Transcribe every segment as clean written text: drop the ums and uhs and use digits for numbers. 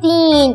3।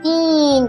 3।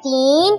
3।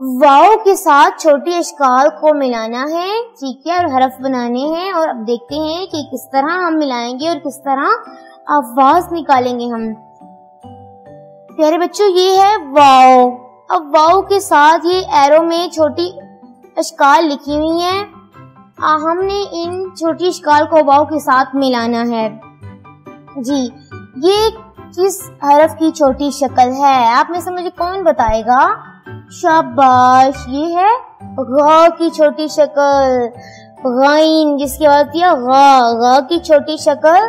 واو کے ساتھ چھوٹی اشکال کو ملانا ہے، ٹھیک ہے، اور حرف بنانے ہیں، اور اب دیکھتے ہیں کہ کس طرح ہم ملائیں گے اور کس طرح آواز نکالیں گے ہم۔ پیارے بچوں یہ ہے واو، اب واو کے ساتھ یہ ایرو میں چھوٹی اشکال لکھی ہوئی ہیں، ہم نے ان چھوٹی اشکال کو واو کے ساتھ ملانا ہے۔ جی یہ کس حرف کی چھوٹی شکل ہے؟ آپ میں سے مجھے کون بتائے گا؟ شاباش، یہ ہے غ کی چھوٹی شکل، غین جس کی آواز ہے غ کی چھوٹی شکل۔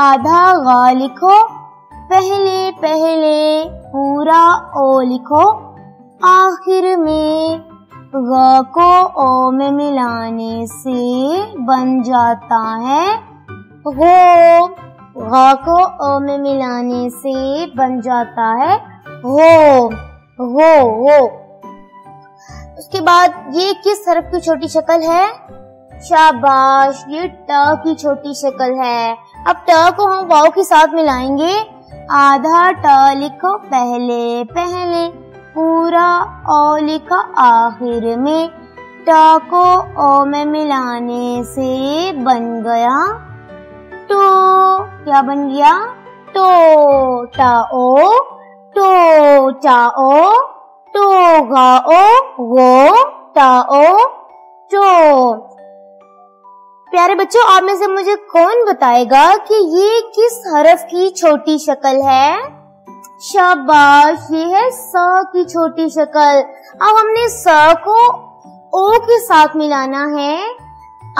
آدھا غ لکھو، پہلے پہلے پورا او لکھو، آخر میں غ کو او میں ملانے سے بن جاتا ہے غو، غ کو او میں ملانے سے بن جاتا ہے غو، غو۔ اس کے بعد یہ کس حرف کی چھوٹی شکل ہے؟ شاباش، یہ ٹ کی چھوٹی شکل ہے۔ اب ٹ کو ہم واو کے ساتھ ملائیں گے، آدھا ٹ لکھو، پہلے پہلے پورا او لکھا، آخر میں ٹ کو او میں ملانے سے بن گیا ٹو، کیا بن گیا؟ ٹو، ٹا او، ٹو ٹا او، ٹو گا او، غو ٹا او، ٹو۔ پیارے بچوں آپ میں سے مجھے کون بتائے گا کہ یہ کس حرف کی چھوٹی شکل ہے؟ شاباش، یہ ہے س کی چھوٹی شکل۔ اب ہم نے س کو او کے ساتھ ملانا ہے،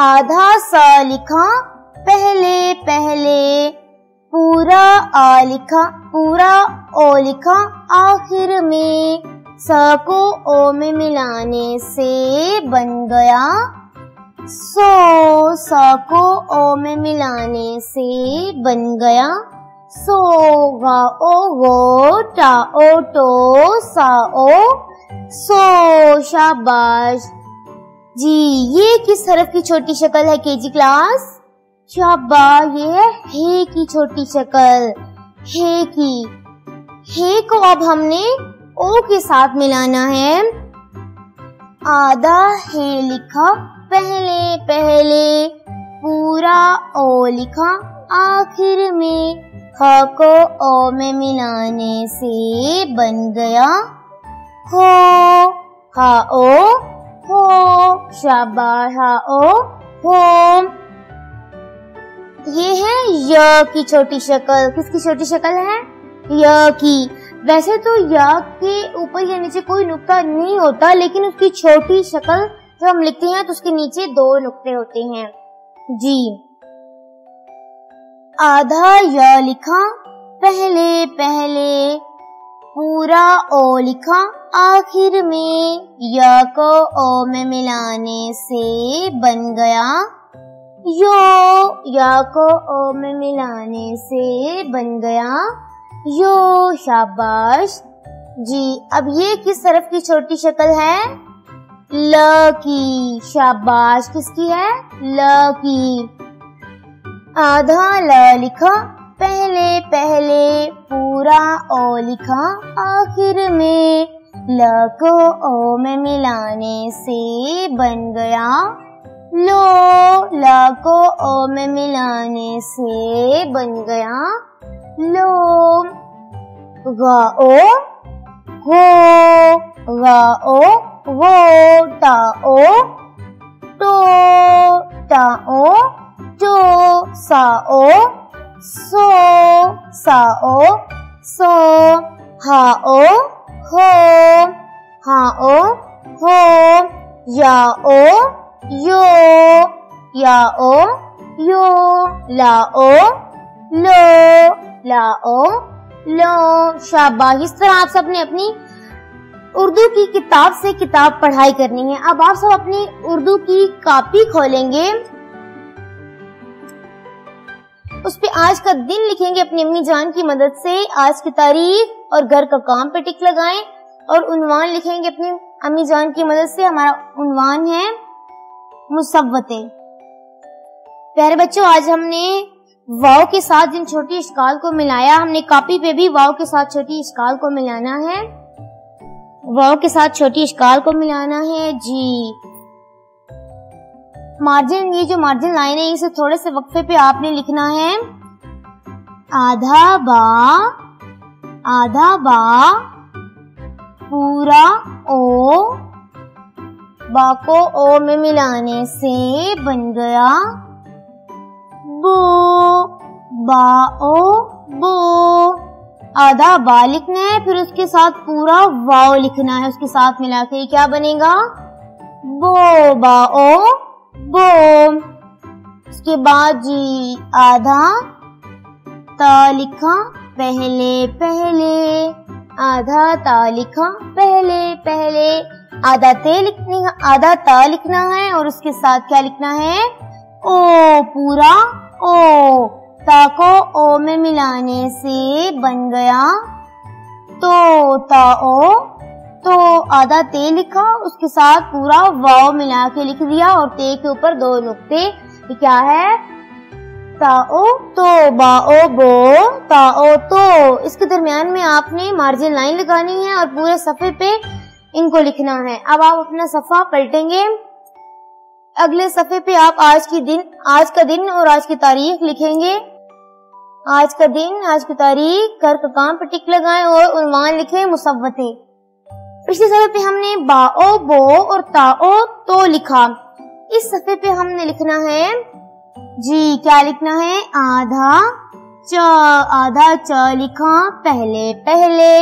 آدھا س لکھا، پہلے پہلے پورا آ لکھا، پورا او لکھا، آخر میں س کو او میں ملانے سے بن گیا سو، س کو او میں ملانے سے بن گیا سو، غا او غو، ٹا او ٹو، سا او سو۔ شاباش۔ جی یہ کس حرف کی چھوٹی شکل ہے کے جی کلاس؟ شاباش، یہ ہے ہے کی چھوٹی شکل، ہے کی۔ ہے کو اب ہم نے او کے ساتھ ملانا ہے، آدھا ہے لکھا، پہلے پہلے پورا او لکھا، آخر میں ہ کو او میں ملانے سے بن گیا ہو، ہا او ہو۔ شاباش، ہا او ہو۔ یہ ہے یا کی چھوٹی شکل، کس کی چھوٹی شکل ہے؟ یا کی۔ ویسے تو یا کے اوپر یا نیچے کوئی نقطہ نہیں ہوتا، لیکن اس کی چھوٹی شکل جب ہم لکھتے ہیں تو اس کے نیچے دو نقطے ہوتے ہیں۔ جی آدھا یا لکھا، پہلے پہلے پورا او لکھا، آخر میں یا کو او میں ملانے سے بن گیا یو، یا کو او میں ملانے سے بن گیا یو۔ شاباش۔ جی اب یہ کس حرف کی چھوٹی شکل ہے؟ ل کی۔ شاباش، کس کی ہے؟ ل کی۔ آدھا ل لکھا، پہلے پہلے پورا او لکھا، آخر میں ل کو او میں ملانے سے بن گیا لو، ل کو او میں ملانے سے بن گیا لو۔ غا او غو، غا او غو، ٹا او ٹو، ٹا او ٹو، سا او سو، سا او سو۔ ہا او ہو، ہا او ہو۔ یا او یو، یا او یو۔ لا او لو، لا او لو۔ شاباش۔ اس طرح آپ سب نے اپنی اردو کی کتاب سے کتاب پڑھائی کرنی ہے۔ اب آپ سب اپنی اردو کی کاپی کھولیں گے، اس پہ آج کا دن لکھیں گے اپنی امی جان کی مدد سے، آج کی تاریخ اور گھر کا کام پہ ٹک لگائیں، اور عنوان لکھیں گے اپنی امی جان کی مدد سے۔ ہمارا عنوان ہے مصوتیں۔ پیارے بچوں آج ہم نے واو کے ساتھ جن چھوٹی اشکال کو ملایا، ہم نے کاپی پہ بھی واو کے ساتھ چھوٹی اشکال کو ملانا ہے۔ واو کے ساتھ چھوٹی اشکال کو ملانا ہے جی. مارجن، یہ جو مارجن لائن ہے اسے تھوڑے سے وقفے پہ آپ نے لکھنا ہے. آدھا با پورا او، با کو او میں ملانے سے بن گیا بو، با او بو. آدھا با لکھنا ہے، پھر اس کے ساتھ پورا واو لکھنا ہے اس کے ساتھ ملا کے. یہ کیا بنے گا؟ بو با او بو. اس کے بعد جی آدھا تا لکھا پہلے، آدھا تا لکھا پہلے. آدھا تا لکھنا ہے اور اس کے ساتھ کیا لکھنا ہے؟ او، پورا او. تا کو او میں ملانے سے بن گیا تو، تا او تو. آدھا تے لکھا، اس کے ساتھ پورا واو ملا کے لکھ دیا اور تے کے اوپر 2 نقطے. یہ کیا ہے؟ تا او تو، با او بو، تا او تو. اس کے درمیان میں آپ نے مارجن لائن لگانی ہے اور پورے صفحے پہ ان کو لکھنا ہے. اب آپ اپنا صفحہ پلٹیں گے. اگلے صفحے پہ آپ آج کا دن اور آج کی تاریخ لکھیں گے. آج کا دن، آج کی تاریخ، کر کا کام پہ ٹک لگائیں اور عنوان لکھیں مصوتے. پچھلے صفحے پہ ہم نے با او بو اور تا او تو لکھا. اس صفحے پہ ہم نے لکھنا ہے جی، کیا لکھنا ہے؟ آدھا چ لکھا پہلے.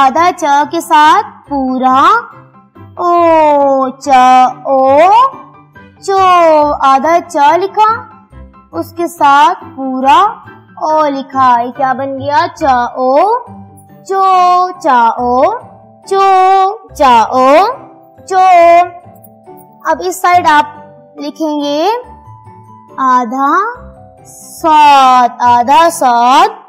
آدھا چ کے ساتھ پورا او، چ او چو. آدھا چ لکھا، اس کے ساتھ پورا او لکھا. یہ کیا بن گیا؟ چا او چو، چا او چو، چا او چو. اب اس سائڈ آپ لکھیں گے آدھا سات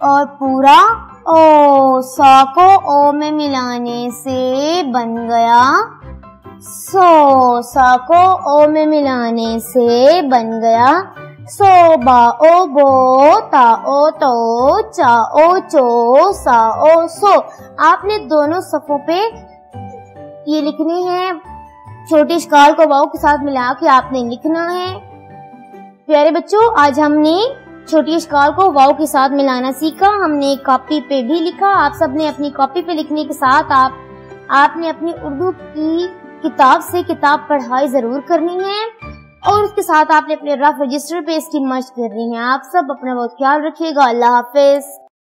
اور پورا او. سا کو او میں ملانے سے بن گیا سو، سا کو او میں ملانے سے بن گیا سو. با او بو، تا او تو، چا او چو، سا او سو. آپ نے دونوں صفوں پہ یہ لکھنے ہیں. چھوٹی اشکال کو واو کے ساتھ ملا کے آپ نے لکھنا ہے. پیارے بچوں، آج ہم نے چھوٹی اشکال کو واو کے ساتھ ملانا سیکھا. ہم نے کاپی پہ بھی لکھا. آپ سب نے اپنی کاپی پہ لکھنے کے ساتھ آپ نے اپنی اردو کی کتاب سے کتاب پڑھائی ضرور کرنی ہے اور اس کے ساتھ آپ نے اپنے رف رجسٹر پہ اس کی مشق کرنی ہے. آپ سب اپنا بہت خیال رکھیے گا. اللہ حافظ.